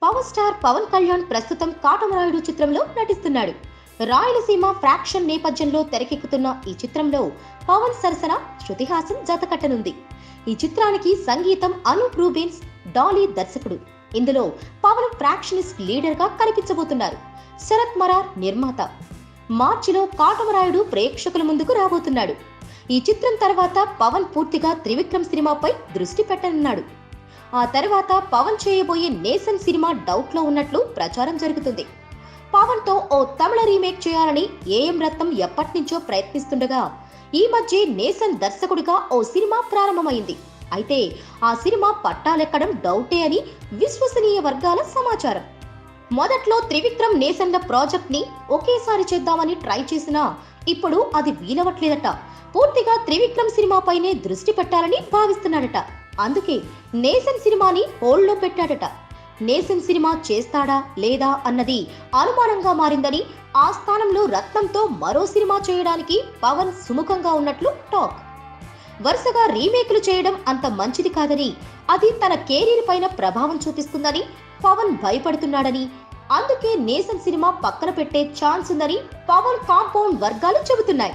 Power star Pawan Kalyan ప్రస్తుతం కాటమరాయుడు చిత్రంలో నటిస్తున్నాడు. రాయలసీమ ఫ్రాక్షన్ నేపథ్యంలో తెరకెక్కుతున్న ఈ చిత్రంలో పవన్ సరసన శృతి హాసన్ జతకట్టనుంది. ఈ చిత్రానికి సంగీతం అనూప్ రూబెన్స్, డాలీ దర్శకుడు. ఇందులో పవన్ ఫ్రాక్షనిస్ట్ లీడర్ గా కనిపించబోతున్నారు. శరత్ మరార్ నిర్మాత. మార్చిలో కాటమరాయుడు ప్రేక్షకుల ముందుకు రాబోతున్నాడు. ఈ చిత్రం తర్వాత పవన్ పూర్తిగా త్రివిక్రమ్ సినిమాపై దృష్టి పెట్టనున్నాడు. ఆ తర్వాత పవన్ చేయబోయే నేసన్ సినిమా డౌట్ లో ఉన్నట్లు ప్రచారం జరుగుతుంది. పవన్ తో ఓ తమిళ రీమేక్ చేయాలని ఏఎం రత్నం ఎప్పటినుంచో ప్రయత్నిస్తుండగా ఈ మధ్య నేసన్ దర్శకుడిగా ఓ సినిమా ప్రారంభమైంది. అయితే ఆ సినిమా పట్టాలెక్కడం డౌటే అని విశ్వసనీయ వర్గాల సమాచారం. మొదట్లో త్రివిక్రమ్ నేసన్ల ప్రాజెక్ట్ ని ఒకేసారి చేద్దామని ట్రై చేసినా ఇప్పుడు అది వీలవట్లేదట. పూర్తిగా త్రివిక్రమ్ సినిమాపైనే దృష్టి పెట్టాలని భావిస్తున్నాడట. అందుకే నేసన్ సినిమాని హోల్డ్ లో పెట్టాడట. నేసన్ సినిమా చేస్తాడా లేదా అన్నది అనుమానంగా మారిందని, ఆ స్థానంలో రత్నంతో మరో సినిమా చేయడానికి పవన్ సుముఖంగా ఉన్నట్లు టాక్. వరుసగా రీమేక్లు చేయడం అంత మంచిది కాదని, అది తన కెరీర్ పైన ప్రభావం చూపిస్తుందని పవన్ భయపడుతున్నాడని, అందుకే నేసన్ సినిమా పక్కన పెట్టే ఛాన్స్ ఉందని పవన్ కాంపౌండ్ వర్గాలు చెబుతున్నాయి.